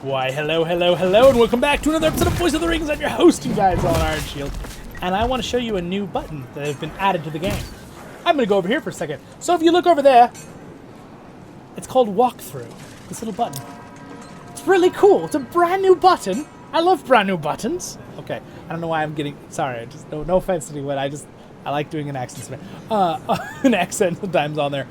Why, hello, hello, hello, and welcome back to another episode of Voice of the Rings. I'm your host, you guys, on Ironshield, and I want to show you a new button that has been added to the game. I'm going to go over here for a second. So if you look over there, it's called Walkthrough, this little button. It's really cool. It's a brand new button. I love brand new buttons. Okay, I don't know why I'm getting, sorry, I just, no offense to anyone, I like doing an accent, an accent sometimes on there.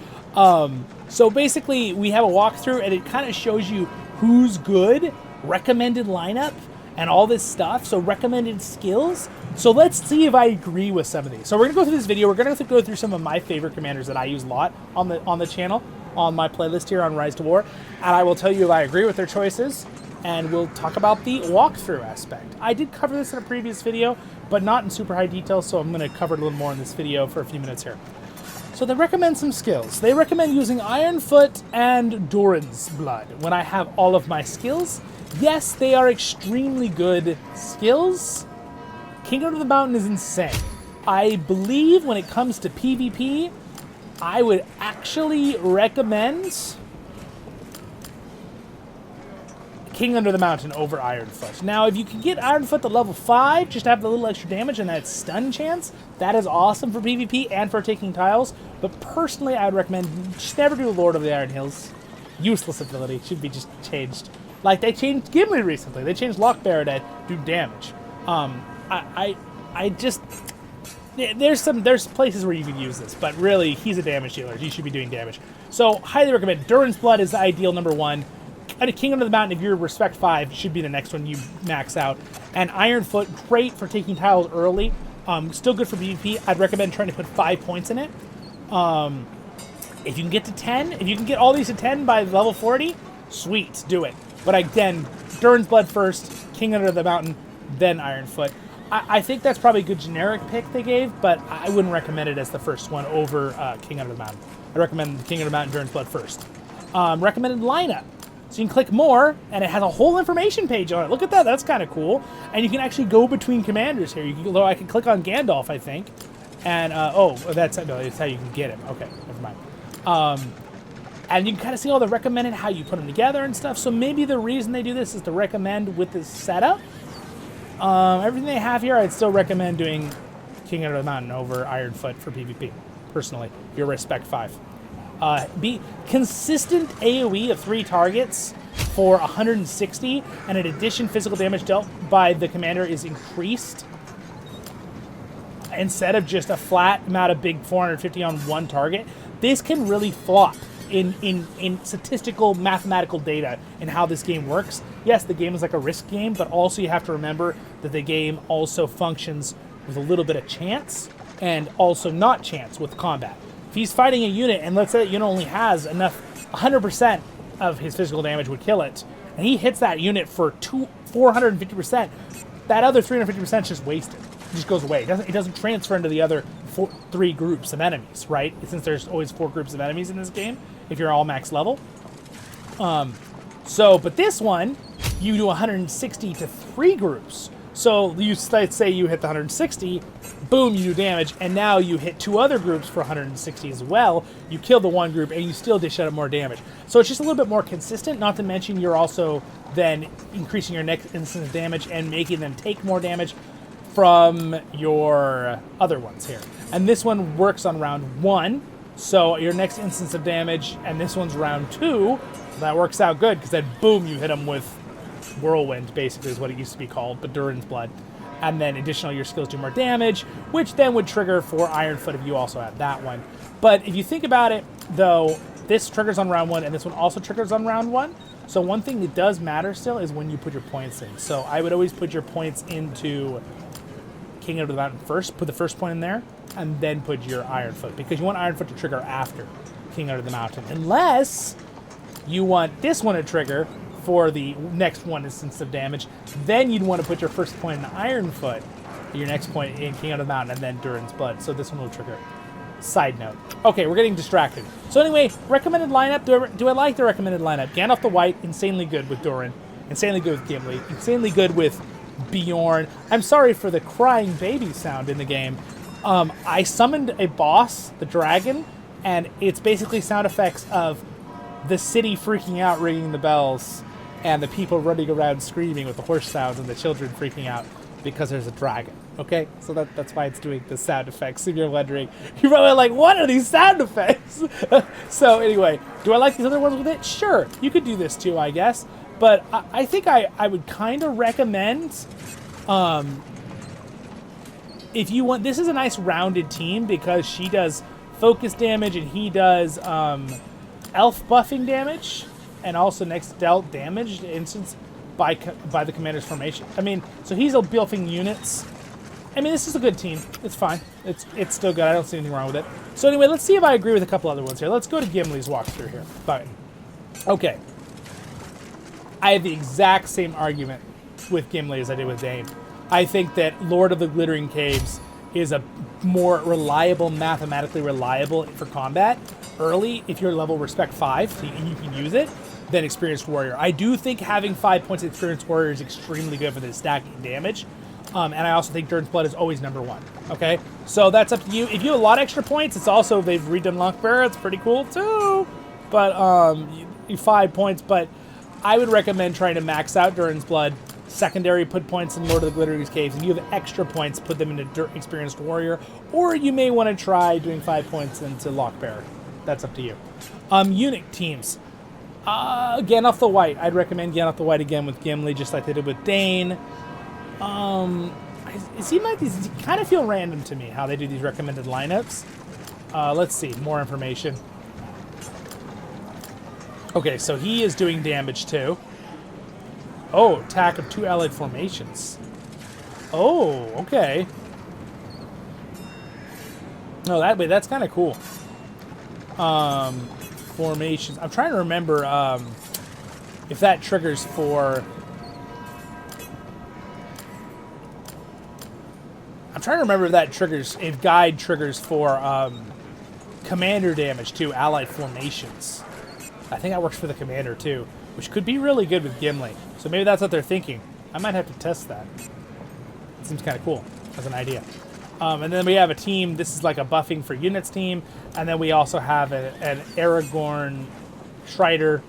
So basically, we have a walkthrough, and it kind of shows you who's good, recommended lineup, and all this stuff. So recommended skills. So let's see if I agree with some of these. So we're gonna go through this video. We're gonna go through some of my favorite commanders that I use a lot on the channel, on my playlist here on RiseToWar, and I will tell you if I agree with their choices. And we'll talk about the walkthrough aspect. I did cover this in a previous video, but not in super high detail, so I'm going to cover it a little more in this video for a few minutes here. So they recommend some skills. They recommend using Ironfoot and Doran's Blood when I have all of my skills. Yes, they are extremely good skills. Kingdom of the Mountain is insane. I believe when it comes to PvP, I would actually recommend King Under the Mountain over Ironfoot. Now, if you can get Ironfoot to level 5, just to have the little extra damage and that stun chance, that is awesome for PvP and for taking tiles. But personally, I would recommend just never do Lord of the Iron Hills. Useless ability. Should be just changed. Like, they changed Gimli recently. They changed Lockbearer to do damage. There's places where you can use this, but really, he's a damage dealer. He should be doing damage. So, highly recommend. Doran's Blood is the ideal number 1. And a King Under the Mountain, if you're Respect 5, should be the next one you max out. And Ironfoot, great for taking tiles early. Still good for PvP. I'd recommend trying to put 5 points in it. If you can get to 10, if you can get all these to 10 by level 40, sweet, do it. But again, Doran's Blood first, King Under the Mountain, then Ironfoot. I think that's probably a good generic pick they gave, but I wouldn't recommend it as the first one over King Under the Mountain. I recommend King Under the Mountain, Doran's Blood first. Recommended lineup. So you can click more, and it has a whole information page on it. Look at that, that's kind of cool. And you can actually go between commanders here. I can click on Gandalf, I think. And, that's how you can get him. Okay, never mind. And you can kind of see all the recommended, how you put them together and stuff. So maybe the reason they do this is to recommend with this setup. Everything they have here, I'd still recommend doing King Under the Mountain over Ironfoot for PvP, personally. Your Respect 5. Be consistent AoE of 3 targets for 160, and in addition, physical damage dealt by the commander is increased. Instead of just a flat amount of big 450 on one target, this can really flop in statistical mathematical data and how this game works. Yes, the game is like a risk game, but also you have to remember that the game also functions with a little bit of chance and also not chance with combat. If he's fighting a unit, and let's say that unit only has enough, 100% of his physical damage would kill it, and he hits that unit for 450%, that other 350% is just wasted. It just goes away. It doesn't transfer into the other 3 groups of enemies, right? Since there's always 4 groups of enemies in this game, if you're all max level. But this one, you do 160 to 3 groups. So let's say you hit the 160, boom, you do damage, and now you hit 2 other groups for 160 as well. You kill the one group, and you still dish out more damage. So it's just a little bit more consistent, not to mention you're also then increasing your next instance of damage and making them take more damage from your other ones here. And this one works on round 1, so your next instance of damage, and this one's round 2, so that works out good, because then boom, you hit them with Whirlwind, basically, is what it used to be called, but Doran's Blood. And then additionally, your skills do more damage, which then would trigger for Ironfoot if you also had that one. But if you think about it, though, this triggers on round 1, and this one also triggers on round 1. So one thing that does matter still is when you put your points in. So I would always put your points into King Under the Mountain first, put the first point in there, and then put your Ironfoot, because you want Ironfoot to trigger after King Under the Mountain. Unless you want this one to trigger for the next one instance of damage, then you'd want to put your first point in Ironfoot, your next point in King Under the Mountain, and then Doran's Blood. So this one will trigger. Side note. Okay, we're getting distracted. So anyway, recommended lineup. Do I like the recommended lineup? Gandalf the White, insanely good with Doran. Insanely good with Gimli. Insanely good with Bjorn. I'm sorry for the crying baby sound in the game. I summoned a boss, the dragon, and it's basically sound effects of the city freaking out, ringing the bells, and the people running around screaming with the horse sounds and the children freaking out because there's a dragon. Okay, so that's why it's doing the sound effects. If you're wondering, you're probably like, what are these sound effects? So anyway, do I like these other ones with it? Sure, you could do this too, I guess. But I think I would kind of recommend, if you want, this is a nice rounded team because she does focus damage and he does elf buffing damage and also next dealt damage to instance by the commander's formation. I mean, so he's buffing units. I mean, this is a good team. It's fine. It's still good. I don't see anything wrong with it. So anyway, let's see if I agree with a couple other ones here. Let's go to Gimli's walkthrough here. Fine. Okay. I have the exact same argument with Gimli as I did with Dane. I think that Lord of the Glittering Caves is a more reliable, mathematically reliable for combat early if you're level respect 5 and you can use it than Experienced Warrior. I do think having 5 points of Experienced Warrior is extremely good for the stacking damage. And I also think Durden's Blood is always #1. Okay? So that's up to you. If you have a lot of extra points, it's also, they've redone Lockbearer. It's pretty cool too. But, 5 points. But I would recommend trying to max out Durden's Blood. Secondary, put points in Lord of the Glittering Caves. And you have extra points, put them into Experienced Warrior. Or you may want to try doing 5 points into Lockbearer. That's up to you. Unit teams. Gandalf the White. I'd recommend Gandalf the White again with Gimli, just like they did with Dane. It seemed like these kind of feel random to me, how they do these recommended lineups. Let's see, more information. Okay, so he is doing damage too. Oh, attack of 2 allied formations. Oh, okay. No, that's kind of cool. Formations. I'm trying to remember if that triggers for... I'm trying to remember if that triggers, if guide triggers for commander damage to allied formations. I think that works for the commander too, which could be really good with Gimli. So maybe that's what they're thinking. I might have to test that. It seems kind of cool as an idea. And then we have a team, this is like a buffing for units team, and then we also have an Aragorn Strider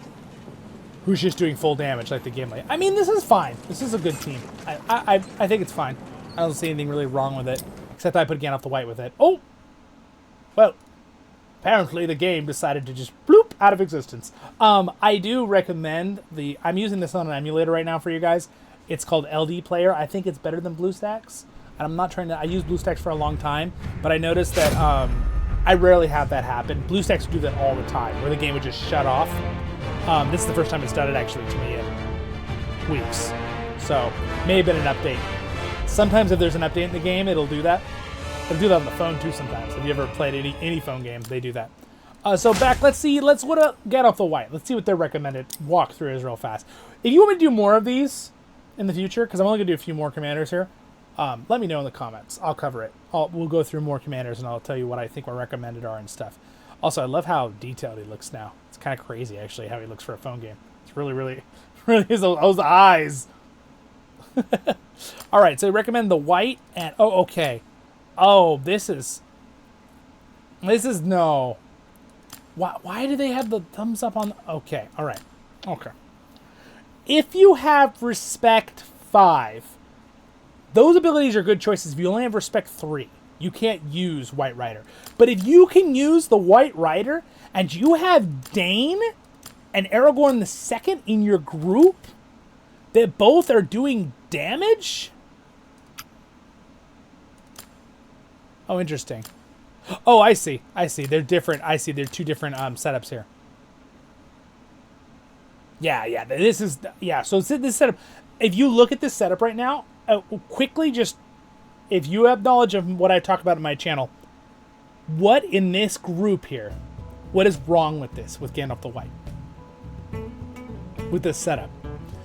who's just doing full damage like the Gimli. I mean, this is fine. This is a good team. I think it's fine. I don't see anything really wrong with it, except I put Gandalf the White with it. Oh! Well, apparently the game decided to just bloop out of existence. I do recommend I'm using this on an emulator right now for you guys. It's called LD Player. I think it's better than BlueStacks. And I'm not trying to... I used BlueStacks for a long time, but I noticed that I rarely have that happen. BlueStacks would do that all the time, where the game would just shut off. This is the first time it's done it, actually, to me in weeks. So, may have been an update. Sometimes if there's an update in the game, it'll do that. It'll do that on the phone, too, sometimes. If you ever played any phone games, they do that. So back, let's get off the White. Let's see what their recommended walkthrough is real fast. If you want me to do more of these in the future, because I'm only going to do a few more commanders here, let me know in the comments. I'll cover it. We'll go through more commanders, and I'll tell you what I think what recommended are and stuff. Also, I love how detailed he looks now. It's kind of crazy, actually, how he looks for a phone game. It's really, really those eyes. All right, so I recommend the White and... Oh, okay. Oh, this is no. Why do they have the thumbs up on... Okay, all right. Okay. If you have Respect 5, those abilities are good choices. If you only have Respect 3, you can't use White Rider. But if you can use the White Rider and you have Dane and Aragorn II in your group that both are doing damage... Oh, interesting. Oh, I see. They're different. I see. They're two different setups here. Yeah. This is... Yeah, so this setup... If you look at this setup right now, quickly just... If you have knowledge of what I talk about in my channel, what in this group here, what is wrong with this, with Gandalf the White? With this setup.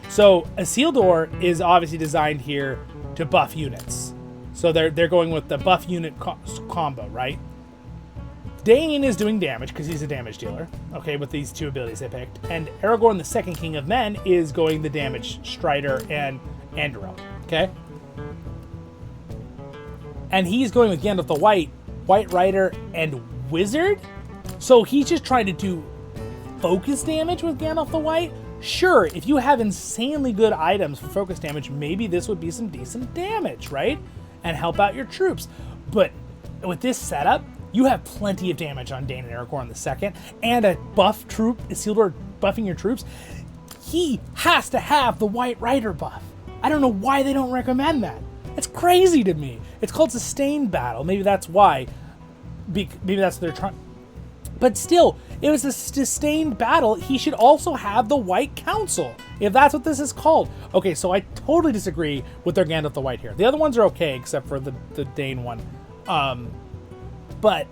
So, Isildur is obviously designed here to buff units. So they're going with the buff unit combo, right? Dane is doing damage because he's a damage dealer, okay, with these two abilities they picked. And Aragorn, the second King of Men, is going the damage Strider and Anduril, okay? And he's going with Gandalf the White, White Rider, and Wizard. So he's just trying to do focus damage with Gandalf the White, Sure, if you have insanely good items for focus damage, maybe this would be some decent damage, right? And help out your troops. But with this setup, you have plenty of damage on Dane and Aragorn II, and a buff troop, Isildur buffing your troops. He has to have the White Rider buff. I don't know why they don't recommend that. It's crazy to me. It's called Sustained Battle. Maybe that's why. Maybe that's what they're trying. But still, it was a sustained battle. He should also have the White Council, if that's what this is called. Okay, so I totally disagree with their Gandalf the White here. The other ones are okay, except for the Dane one. But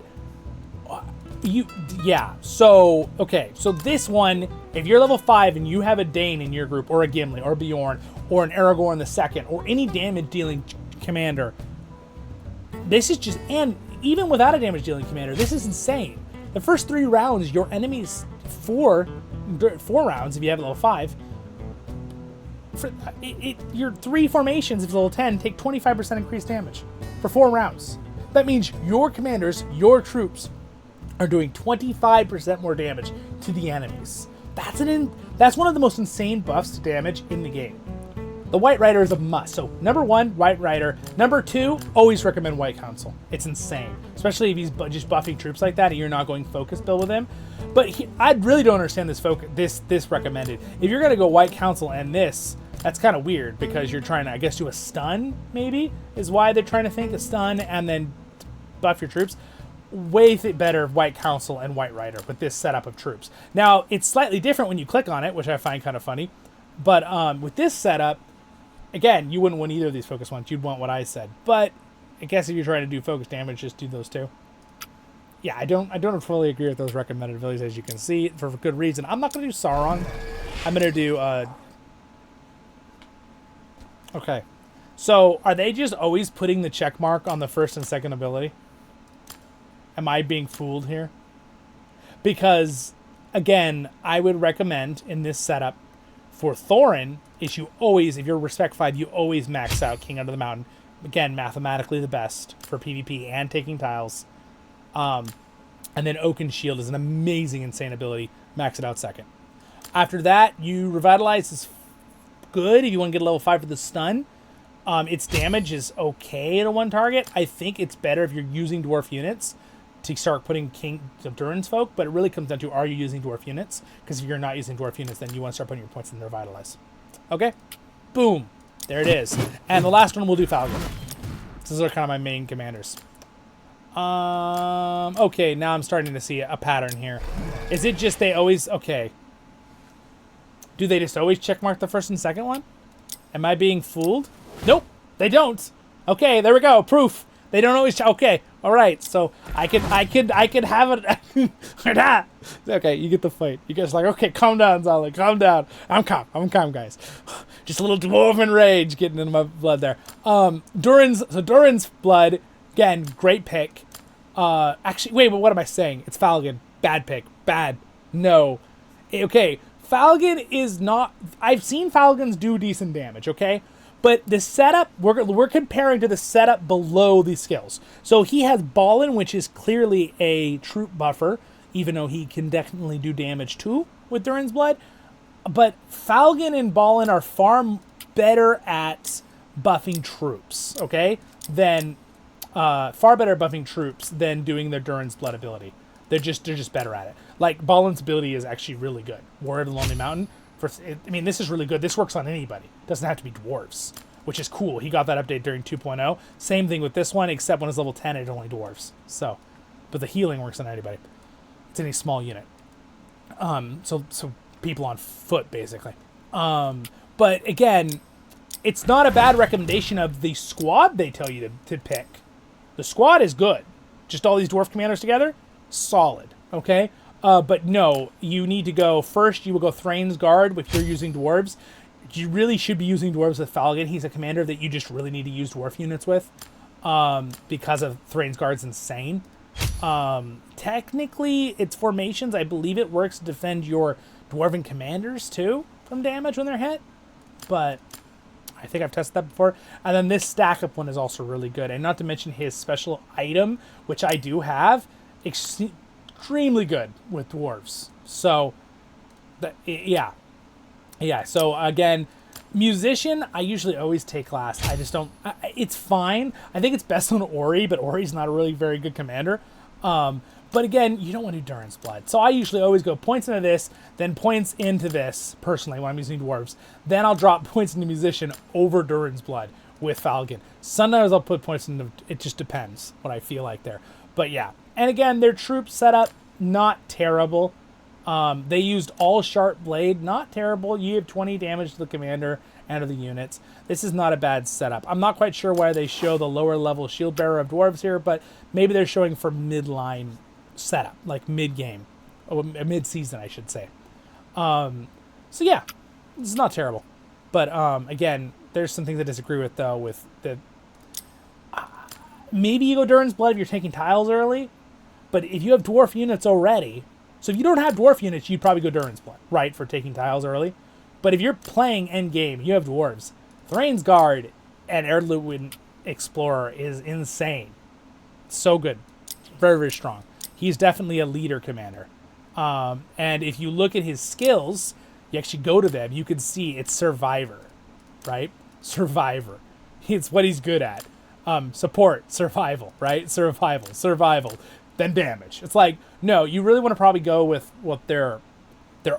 yeah. So okay, so this one, if you're level 5 and you have a Dane in your group, or a Gimli, or a Bjorn, or an Aragorn II, or any damage-dealing commander, this is just, and even without a damage-dealing commander, this is insane. The first 3 rounds, your enemies, 4 rounds, if you have level 5, your 3 formations, if it's level 10, take 25% increased damage for 4 rounds. That means your commanders, your troops, are doing 25% more damage to the enemies. That's one of the most insane buffs to damage in the game. The White Rider is a must. So number 1, White Rider. Number 2, always recommend White Council. It's insane, especially if he's just buffing troops like that and you're not going focus build with him. But I really don't understand this recommended. If you're gonna go White Council and this, that's kind of weird because you're trying to, I guess, do a stun. Maybe is why they're trying to think a stun and then buff your troops. Way better White Council and White Rider with this setup of troops. Now it's slightly different when you click on it, which I find kind of funny. But with this setup, again, you wouldn't want either of these focus ones. You'd want what I said. But I guess if you're trying to do focus damage, just do those 2. Yeah, I don't fully agree with those recommended abilities, as you can see, for good reason. I'm not going to do Sauron. I'm going to do... Okay. So, are they just always putting the check mark on the first and second ability? Am I being fooled here? Because, again, I would recommend in this setup for Thorin is you always, if you're Respect 5, you always max out King Under the Mountain. Again, mathematically the best for PvP and taking tiles. And then Oakenshield is an amazing, insane ability. Max it out second. After that, you Revitalize is good if you want to get a level 5 for the stun. Its damage is okay at a 1 target. I think it's better if you're using dwarf units to start putting King of Durin's folk, but it really comes down to, are you using dwarf units? Because if you're not using dwarf units, then you want to start putting your points in the Revitalize. Okay? Boom. There it is. And the last one we'll do Falcon. These are kind of my main commanders. Okay, now I'm starting to see a pattern here. Is it just they always... Okay. Do they just always checkmark the first and second one? Am I being fooled? Nope, they don't. Okay, there we go. Proof. They don't always... Okay, all right. So I could have it... Okay, you get the fight. You guys are like, okay, calm down, Zollin. Calm down. I'm calm, guys. Just a little dwarven rage getting into my blood there. Durin's blood, again, great pick. Actually, wait, but what am I saying? It's Falcon. Bad pick. Bad. No. Okay, Falcon is not... I've seen Falcons do decent damage, okay? But the setup, we're comparing to the setup below these skills. So he has Ballin, which is clearly a troop buffer, even though he can definitely do damage too with Durin's blood. But Falcon and Ballin are far better at buffing troops, okay? Far better at buffing troops than doing their Durin's blood ability. They're just better at it. Like, Ballin's ability is actually really good. Warrior of the Lonely Mountain. I mean, this is really good. This works on anybody. Doesn't have to be dwarves, which is cool. He got that update during 2.0. Same thing with this one, except when it's level 10, it's only dwarves. So, but the healing works on anybody. It's any small unit. So people on foot, basically. But again, it's not a bad recommendation of the squad they tell you to pick. The squad is good. Just all these dwarf commanders together, solid. Okay. But no, you need to go first. You will go Thrain's Guard if you're using dwarves. You really should be using dwarves with Falcon. He's a commander that you just really need to use dwarf units with, because of Thrain's Guard's insane. Technically, its formations, I believe it works to defend your dwarven commanders too from damage when they're hit. But I think I've tested that before. And then this stack up one is also really good, and not to mention his special item, which I do have. Extremely good with dwarves. So, yeah. Yeah, so again, musician, I usually always take last. I just don't. It's fine. I think it's best on Ori, but Ori's not a really very good commander. But again, you don't want to do Durin's Blood. So I usually always go points into this, then points into this, personally, when I'm using dwarves. Then I'll drop points into musician over Durin's Blood with Falcon. Sometimes I'll put points into, it just depends what I feel like there. But yeah, and again, their troop setup, not terrible. They used all sharp blade, not terrible. You have 20 damage to the commander and to the units. This is not a bad setup. I'm not quite sure why they show the lower level shield bearer of dwarves here, but maybe they're showing for midline setup, like mid-game, or mid-season, I should say. So yeah, it's not terrible. But again, there's some things I disagree with, though, with the... maybe you go Durin's Blood if you're taking tiles early, but if you have dwarf units already... So if you don't have dwarf units, you'd probably go Durin's Blood, right, for taking tiles early. But if you're playing endgame, you have dwarves. Thrain's Guard and Heirloom Explorer is insane. So good. Very, very strong. He's definitely a leader commander. And if you look at his skills, you actually go to them, you can see it's Survivor, right? Survivor. It's what he's good at. Support, survival, right? Survival. Then damage. It's like, no, you really want to probably go with what their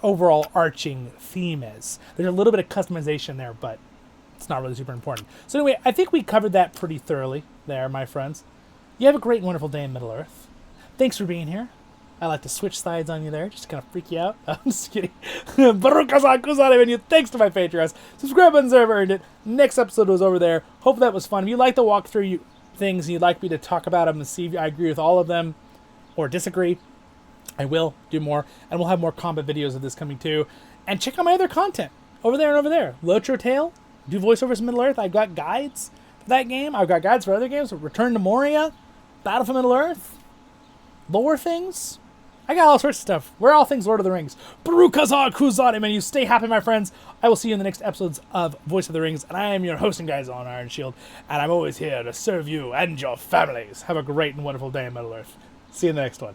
overall arching theme is. There's a little bit of customization there, but it's not really super important. So anyway, I think we covered that pretty thoroughly there, my friends. You have a great and wonderful day in Middle-earth. Thanks for being here. I like to switch sides on you there, just to kind of freak you out. I'm just kidding. Thanks to my Patreons. Subscribe buttons there, I've earned it. Next episode was over there. Hope that was fun. If you like to walk through things and you'd like me to talk about them and see if I agree with all of them, or disagree, I will do more, and we'll have more combat videos of this coming too. And check out my other content over there and over there. LOTR Tale, do voiceovers in Middle-earth. I've got guides for that game. I've got guides for other games. Return to Moria, Battle for Middle-earth, lore things. I got all sorts of stuff. We're all things Lord of the Rings. Barukazar Kuzade, man. You stay happy, my friends. I will see you in the next episodes of Voice of the Rings, and I am your hosting guys on Ironshield, and I'm always here to serve you and your families. Have a great and wonderful day in Middle-earth. See you in the next one.